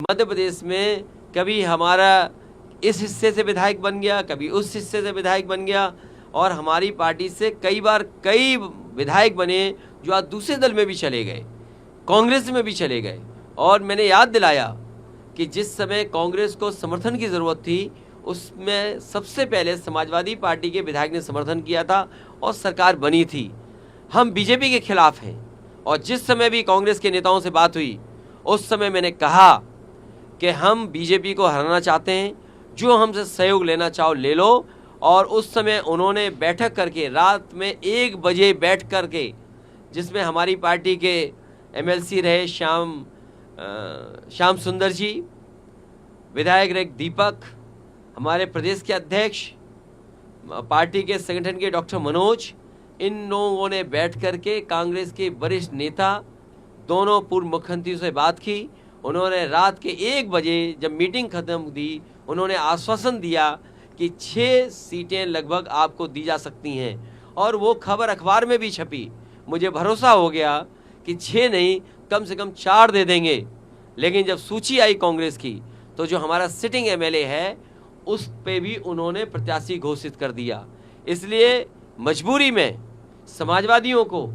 मध्य प्रदेश में कभी हमारा इस हिस्से से विधायक बन गया, कभी उस हिस्से से विधायक बन गया, और हमारी पार्टी से कई बार कई विधायक बने जो आज दूसरे दल में भी चले गए, कांग्रेस में भी चले गए। और मैंने याद दिलाया कि जिस समय कांग्रेस को समर्थन की ज़रूरत थी, उसमें सबसे पहले समाजवादी पार्टी के विधायक ने समर्थन किया था और सरकार बनी थी। हम बीजेपी के खिलाफ हैं, और जिस समय भी कांग्रेस के नेताओं से बात हुई उस समय मैंने कहा कि हम बीजेपी को हराना चाहते हैं, जो हमसे सहयोग लेना चाहो ले लो। और उस समय उन्होंने बैठक करके रात में 1 बजे बैठ करके, जिसमें हमारी पार्टी के एमएलसी रहे श्याम सुंदर जी, विधायक रहे दीपक, हमारे प्रदेश के अध्यक्ष, पार्टी के संगठन के डॉक्टर मनोज, इन लोगों ने बैठ करके कांग्रेस के वरिष्ठ नेता दोनों पूर्व मुख्यमंत्रियों से बात की। उन्होंने रात के 1 बजे जब मीटिंग खत्म हुई, उन्होंने आश्वासन दिया कि 6 सीटें लगभग आपको दी जा सकती हैं, और वो खबर अखबार में भी छपी। मुझे भरोसा हो गया कि 6 नहीं, कम से कम 4 दे देंगे। लेकिन जब सूची आई कांग्रेस की, तो जो हमारा सिटिंग एमएलए है उस पे भी उन्होंने प्रत्याशी घोषित कर दिया। इसलिए मजबूरी में समाजवादियों को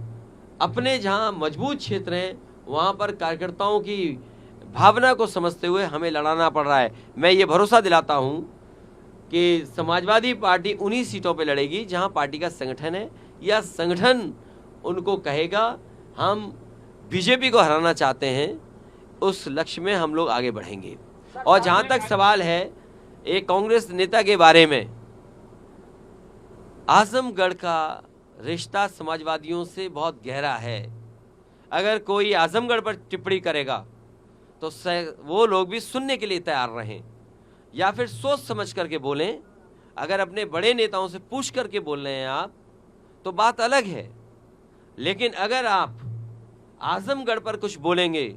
अपने जहां मजबूत क्षेत्र हैं वहां पर कार्यकर्ताओं की भावना को समझते हुए हमें लड़ाना पड़ रहा है। मैं ये भरोसा दिलाता हूं कि समाजवादी पार्टी उन्हीं सीटों पे लड़ेगी जहां पार्टी का संगठन है, या संगठन उनको कहेगा हम बीजेपी को हराना चाहते हैं, उस लक्ष्य में हम लोग आगे बढ़ेंगे। और जहां तक सवाल है एक कांग्रेस नेता के बारे में, आजमगढ़ का रिश्ता समाजवादियों से बहुत गहरा है। अगर कोई आजमगढ़ पर टिप्पणी करेगा तो वो लोग भी सुनने के लिए तैयार रहें, या फिर सोच समझ करके बोलें। अगर अपने बड़े नेताओं से पूछ करके बोल रहे हैं आप, तो बात अलग है। लेकिन अगर आप आजमगढ़ पर कुछ बोलेंगे,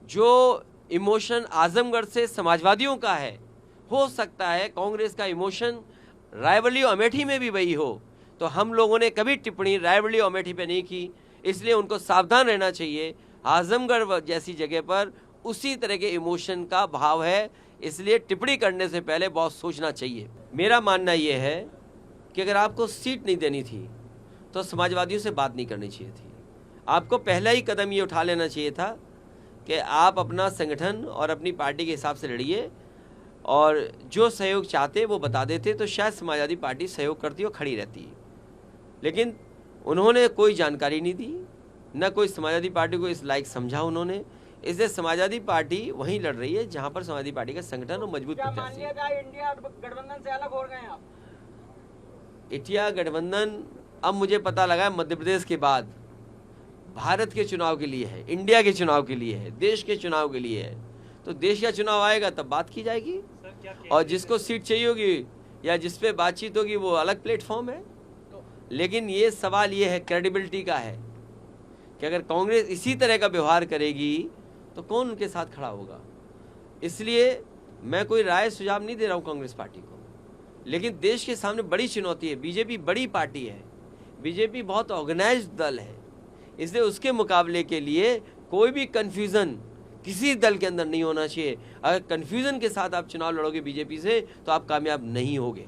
जो इमोशन आजमगढ़ से समाजवादियों का है, हो सकता है कांग्रेस का इमोशन रायबरेली अमेठी में भी वही हो। तो हम लोगों ने कभी टिप्पणी रायबरेली अमेठी पे नहीं की, इसलिए उनको सावधान रहना चाहिए। आजमगढ़ जैसी जगह पर उसी तरह के इमोशन का भाव है, इसलिए टिप्पणी करने से पहले बहुत सोचना चाहिए। मेरा मानना यह है कि अगर आपको सीट नहीं देनी थी तो समाजवादियों से बात नहीं करनी चाहिए थी। आपको पहला ही कदम ये उठा लेना चाहिए था कि आप अपना संगठन और अपनी पार्टी के हिसाब से लड़िए, और जो सहयोग चाहते वो बता देते तो शायद समाजवादी पार्टी सहयोग करती और खड़ी रहती। लेकिन उन्होंने कोई जानकारी नहीं दी, न कोई समाजवादी पार्टी को इस लायक समझा उन्होंने। इसलिए समाजवादी पार्टी वहीं लड़ रही है जहां पर समाजवादी पार्टी का संगठन और मजबूत प्रत्याशी है। इंडिया गठबंधन से अलग हो गए हैं आप? इंडिया गठबंधन अब मुझे पता लगा मध्य प्रदेश के बाद भारत के चुनाव के लिए है, इंडिया के चुनाव के लिए है, देश के चुनाव के लिए है। तो देश का चुनाव आएगा तब बात की जाएगी, और जिसको सीट चाहिए होगी या जिस पे बातचीत होगी वो अलग प्लेटफॉर्म है। लेकिन ये सवाल ये है, क्रेडिबिलिटी का है, कि अगर कांग्रेस इसी तरह का व्यवहार करेगी तो कौन उनके साथ खड़ा होगा। इसलिए मैं कोई राय सुझाव नहीं दे रहा हूँ कांग्रेस पार्टी को, लेकिन देश के सामने बड़ी चुनौती है। बीजेपी बड़ी पार्टी है, बीजेपी बहुत ऑर्गेनाइज्ड दल है, इसलिए उसके मुकाबले के लिए कोई भी कन्फ्यूज़न किसी दल के अंदर नहीं होना चाहिए। अगर कन्फ्यूज़न के साथ आप चुनाव लड़ोगे बीजेपी से तो आप कामयाब नहीं होगे।